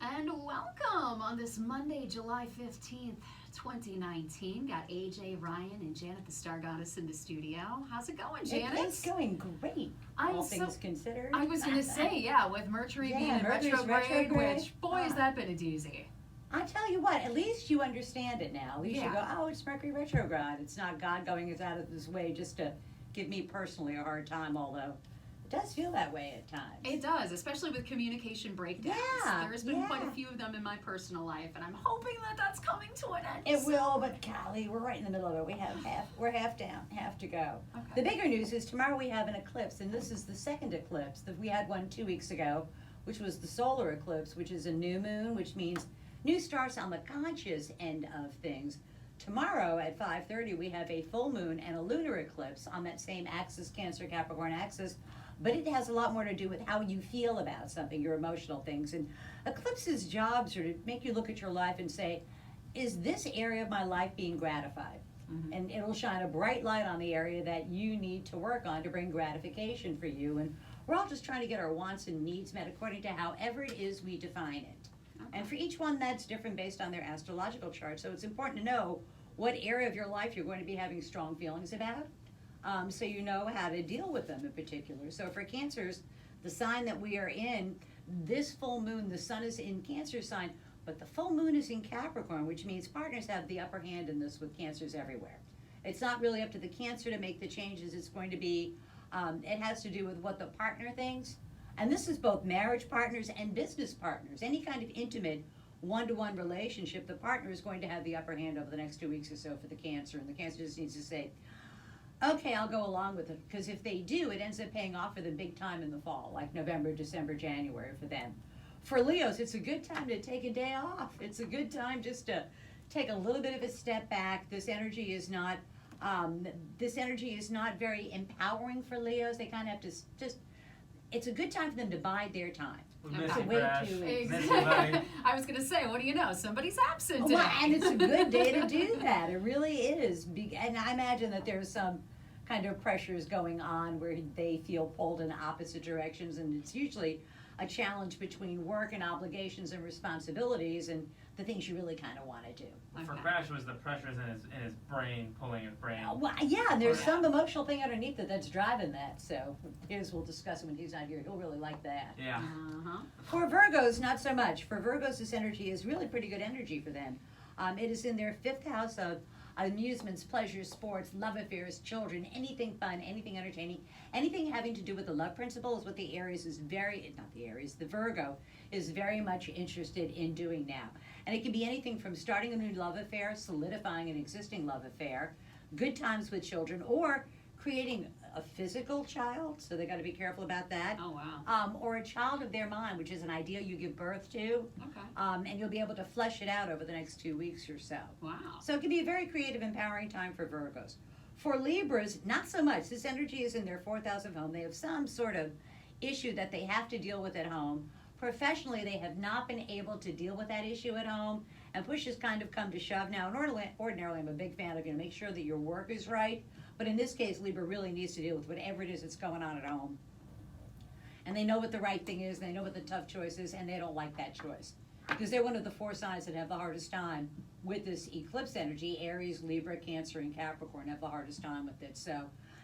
And welcome on this Monday, July 15th, 2019. Got AJ, Ryan, and Janet, the Star Goddess, in the studio. How's it going, Janet? It's going great, all things considered. I was going to say, yeah, with Mercury being in Mercury's retrograde, retrograde. which, boy, has that been a doozy. I tell you what, at least you understand it now. At least you Yeah. go, oh, it's Mercury retrograde. It's not God going out of his way just to give me personally a hard time, although it does feel that way at times. It does, especially with communication breakdowns. Yeah, There's been quite a yeah. few of them in my personal life, and I'm hoping that that's coming to an end. It will, but golly, we're right in the middle of it. We're half down, half to go. Okay. The bigger news is tomorrow we have an eclipse, and this is the second eclipse. That we had one 2 weeks ago, which was the solar eclipse, which is a new moon, which means new starts on the conscious end of things. Tomorrow at 5:30 we have a full moon and a lunar eclipse on that same axis, Cancer Capricorn axis, but it has a lot more to do with how you feel about something, your emotional things. And eclipses' jobs are to make you look at your life and say, is this area of my life being gratified? Mhm. And it'll shine a bright light on the area that you need to work on to bring gratification for you. And we're all just trying to get our wants and needs met according to however it is we define it. And for each one, that's different based on their astrological chart. So it's important to know what area of your life you're going to be having strong feelings about, so you know how to deal with them in particular. So for Cancers, the sign that we are in, this full moon, the sun is in Cancer sign, but the full moon is in Capricorn, which means partners have the upper hand in this with Cancers everywhere. It's not really up to the Cancer to make the changes. It's going to be, it has to do with what the partner thinks. And this is both marriage partners and business partners. Any kind of intimate one-to-one relationship, the partner is going to have the upper hand over the next 2 weeks or so for the Cancer. And the Cancer just needs to say, okay, I'll go along with it. Because if they do, it ends up paying off for them big time in the fall, like November, December, January for them. For Leos, it's a good time to take a day off. It's a good time just to take a little bit of a step back. This energy is not very empowering for Leos. They kind of have to just, it's a good time for them to bide their time. We Okay. miss So you, wait Crash. 2 weeks. Miss you, buddy. I was going to say, what do you know? Somebody's absent today. Well, and it's a good day to do that. It really is. And I imagine that there's some kind of pressures going on where they feel pulled in opposite directions, and it's usually a challenge between work and obligations and responsibilities and the things you really kind of want to do. For Okay. Crash, it was the pressures in his brain, pulling his brain. Well, yeah, and there's Yeah. some emotional thing underneath it that's driving that. So we'll discuss it when he's not here. He'll really like that. Yeah. Uh-huh. For Virgos, not so much. For Virgos, this energy is really pretty good energy for them. It is in their fifth house of amusements, pleasures, sports, love affairs, children, anything fun, anything entertaining, anything having to do with the love principle is what the Virgo is very much interested in doing now. And it can be anything from starting a new love affair, solidifying an existing love affair, good times with children, or creating a physical child, so they got to be careful about that. Oh, wow. Or a child of their mind, which is an ideal you give birth to, Okay. and you'll be able to flesh it out over the next 2 weeks or so. Wow. So it can be a very creative, empowering time for Virgos. For Libras, not so much. This energy is in their fourth house of home. They have some sort of issue that they have to deal with at home. Professionally, they have not been able to deal with that issue at home, and push has kind of come to shove now. And ordinarily, I'm a big fan of, make sure that your work is right. But in this case, Libra really needs to deal with whatever it is that's going on at home. And they know what the right thing is, they know what the tough choice is, and they don't like that choice. Because they're one of the four signs that have the hardest time with this eclipse energy. Aries, Libra, Cancer, and Capricorn have the hardest time with it. So,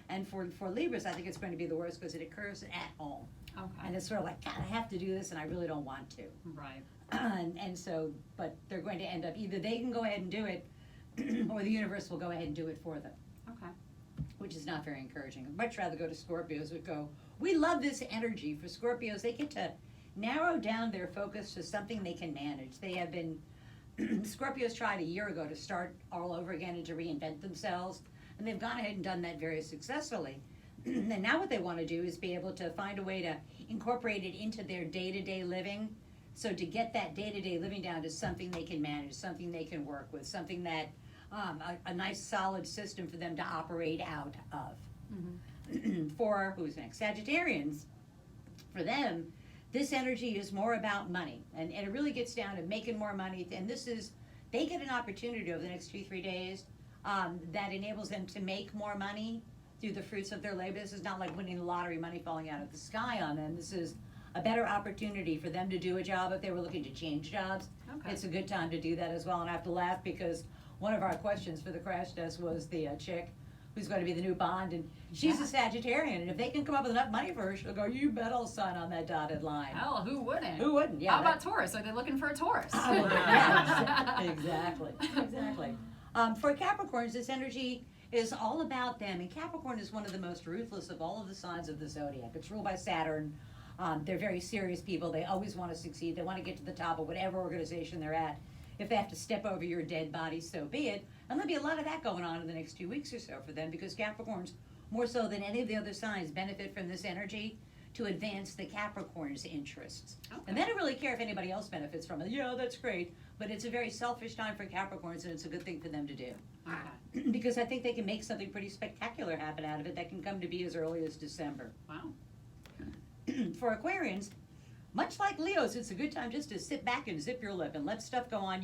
and for Libras, I think it's going to be the worst because it occurs at home. Okay. And it's sort of like, God, I have to do this, and I really don't want to. Right. And so, but they're going to end up, either they can go ahead and do it, or the universe will go ahead and do it for them, Okay. which is not very encouraging. I'd much rather go to Scorpios who go, we love this energy. For Scorpios, they get to narrow down their focus to something they can manage. They have been, Scorpios tried a year ago to start all over again and to reinvent themselves, and they've gone ahead and done that very successfully. And now what they want to do is be able to find a way to incorporate it into their day-to-day living. So to get that day-to-day living down to something they can manage, something they can work with, something that, a nice solid system for them to operate out of. Mm-hmm. For, who's next? Sagittarians, for them, this energy is more about money. And it really gets down to making more money. And they get an opportunity over the next 2-3 days that enables them to make more money through the fruits of their labor. This is not like winning the lottery, money falling out of the sky on them. This is a better opportunity for them to do a job if they were looking to change jobs. Okay. It's a good time to do that as well. And I have to laugh because one of our questions for the crash test was the chick who's going to be the new Bond, and she's a Sagittarian, and if they can come up with enough money for her, she'll go, you bet I'll sign on that dotted line. Hell, who wouldn't? Who wouldn't? Yeah. How about Taurus? Are they looking for a Taurus? Yeah, exactly. Exactly. For Capricorns, this energy is all about them, and Capricorn is one of the most ruthless of all of the signs of the zodiac. It's ruled by Saturn. They're very serious people. They always want to succeed. They want to get to the top of whatever organization they're at. If they have to step over your dead body, so be it. And there'll be a lot of that going on in the next 2 weeks or so for them, because Capricorns, more so than any of the other signs, benefit from this energy to advance the Capricorn's interests. Okay. And they don't really care if anybody else benefits from it. Yeah, that's great. But it's a very selfish time for Capricorns, and it's a good thing for them to do. Okay. Because I think they can make something pretty spectacular happen out of it that can come to be as early as December. Wow. For Aquarians, much like Leos, it's a good time just to sit back and zip your lip and let stuff go on.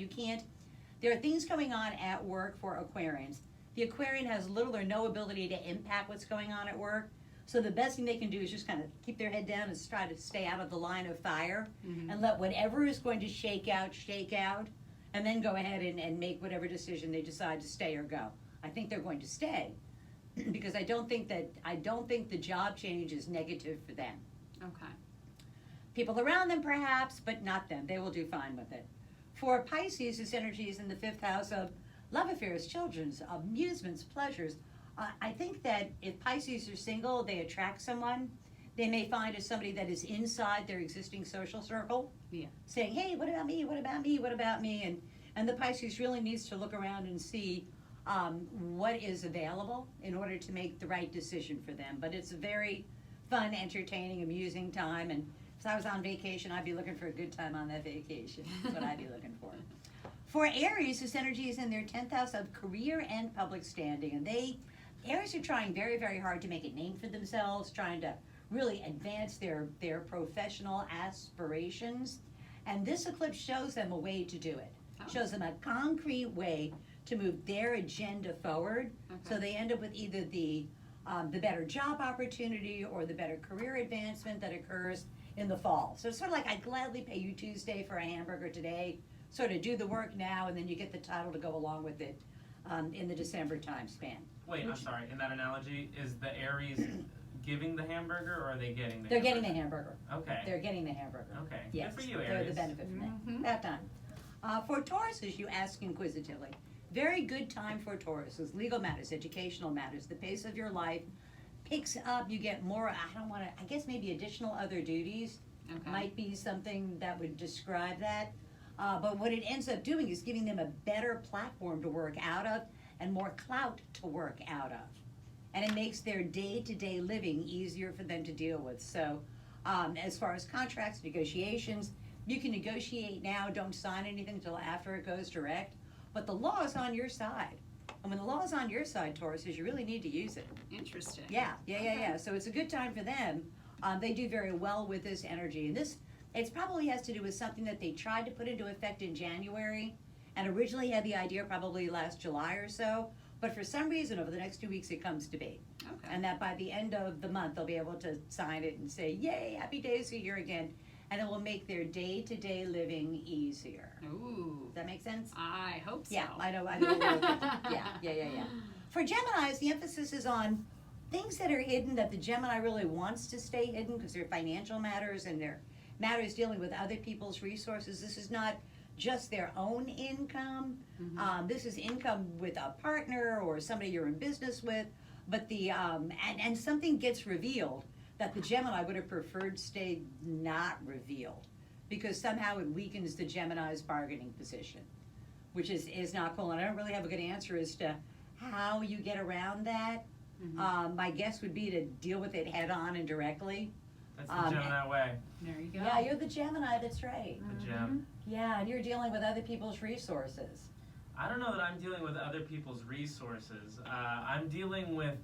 There are things going on at work for Aquarians. The Aquarian has little or no ability to impact what's going on at work. So the best thing they can do is just kind of keep their head down and try to stay out of the line of fire, and let whatever is going to shake out, and then go ahead and make whatever decision they decide to stay or go. I think they're going to stay because I don't think the job change is negative for them. Okay. People around them perhaps, but not them. They will do fine with it. For Pisces, this energy is in the 5th house of love affairs, children's, amusements, pleasures. I think that if Pisces are single, they attract someone. They may find it's somebody that is inside their existing social circle, saying, hey, what about me, what about me, what about me? And the Pisces really needs to look around and see what is available in order to make the right decision for them. But it's a very fun, entertaining, amusing time. And if I was on vacation, I'd be looking for a good time on that vacation. That's what I'd be looking for. For Aries, this energy is in their 10th house of career and public standing. And Aries are trying very, very hard to make a name for themselves, trying to really advance their professional aspirations. And this eclipse shows them a way to do it. Shows them a concrete way to move their agenda forward. So they end up with either the better job opportunity or the better career advancement that occurs in the fall. So it's sort of like, I'd gladly pay you Tuesday for a hamburger today, sort of do the work now, and then you get the title to go along with it in the December time span. Wait, I'm sorry. In that analogy, is the Aries giving the hamburger, or are they getting the They're hamburger? getting the hamburger. Okay. They're getting the hamburger. Okay. Yes, Good for you, they're Aries. the benefit from that time. For Tauruses, you ask inquisitively. Very good time for Tauruses. Legal matters, educational matters. The pace of your life picks up. You get more, I guess maybe additional other duties might be something that would describe that. But what it ends up doing is giving them a better platform to work out of and more clout to work out of. And it makes their day-to-day living easier for them to deal with. So as far as contracts, negotiations, you can negotiate now, don't sign anything until after it goes direct. But the law is on your side. And when the law is on your side, Tauruses, you really need to use it. Interesting. Yeah. So it's a good time for them. They do very well with this energy. And it probably has to do with something that they tried to put into effect in January and originally had the idea probably last July or so. But for some reason, over the next 2 weeks, it comes to be. And that by the end of the month, they'll be able to sign it and say, yay, happy days are here again. And it will make their day-to-day living easier. Ooh. Does that make sense? I hope so. Yeah, I know. Yeah. For Geminis, the emphasis is on things that are hidden that the Gemini really wants to stay hidden because they're financial matters and they're matters dealing with other people's resources. This is not just their own income. This is income with a partner or somebody you're in business with. But and something gets revealed that the Gemini would have preferred stayed not revealed because somehow it weakens the Gemini's bargaining position, which is not cool. And I don't really have a good answer as to how you get around that. My guess would be to deal with it head on and directly. That's the Gemini way. There you go. Yeah, you're the Gemini, that's right. The gem. Yeah, and you're dealing with other people's resources. I don't know that I'm dealing with other people's resources. I'm dealing with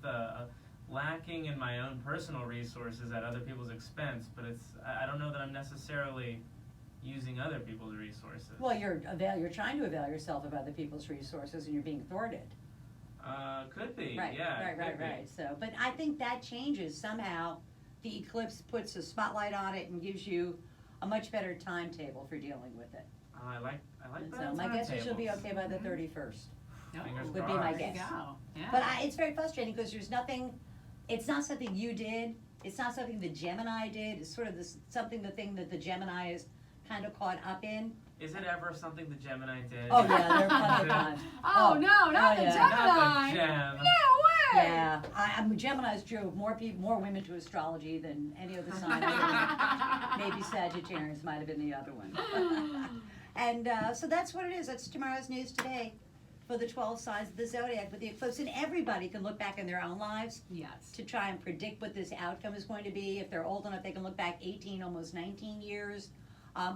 lacking in my own personal resources at other people's expense, but I don't know that I'm necessarily using other people's resources. Well, you're trying to avail yourself of other people's resources and you're being thwarted. Could be, Right, yeah. right. So, but I think that changes somehow the eclipse puts a spotlight on it and gives you a much better timetable for dealing with it. I like And better so my guess is she'll be timetables. okay by the 31st. Fingers Would be my crossed. There you guess. go. Yeah. But it's very frustrating because there's nothing, it's not something you did, it's not something the Gemini did, it's sort of this, the thing that the Gemini is kind of caught up in. Is it ever something the Gemini did? Oh yeah, there are plenty of times. Oh, no, not the yeah. Gemini. Not the Gem. No way. Yeah, Gemini's drove more women to astrology than any other sign. Maybe Sagittarius might have been the other one. And so that's what it is. That's tomorrow's news today for the 12 signs of the zodiac with the eclipse. And everybody can look back in their own lives Yes. to try and predict what this outcome is going to be. If they're old enough, they can look back 18, almost 19 years.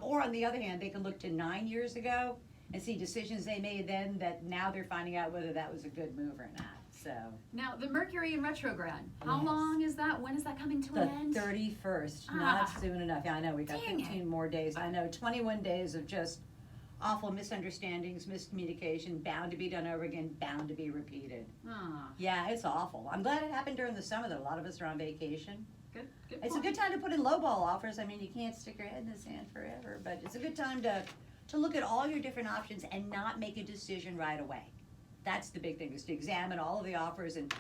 Or on the other hand, they can look to 9 years ago and see decisions they made then that now they're finding out whether that was a good move or not. So Now, the Mercury in retrograde, how Yes. long is that? When is that coming to the an end? 31st, Ah. not soon enough. Yeah, I know, we got Dang 15 more days. I know, 21 days of just awful misunderstandings, miscommunication, bound to be done over again, bound to be repeated. Ah, Yeah, it's awful. I'm glad it happened during the summer, though. A lot of us are on vacation. good It's a point. good time to put in lowball offers. I mean, you can't stick your head in the sand forever, but it's a good time to look at all your different options and not make a decision right away. That's the big thing, is to examine all of the offers, and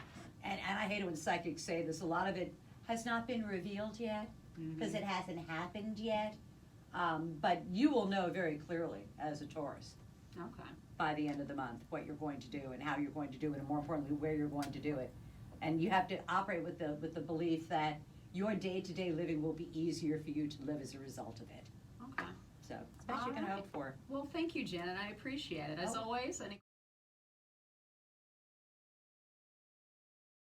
I hate it when psychics say this, a lot of it has not been revealed yet because it hasn't happened yet. But you will know very clearly as a Taurus Okay. by the end of the month what you're going to do and how you're going to do it, and more importantly, where you're going to do it. And you have to operate with the belief that your day-to-day living will be easier for you to live as a result of it. Okay. So, it's the best you can All right. hope for. Well, thank you, Janet. I appreciate it. As Oh. always, any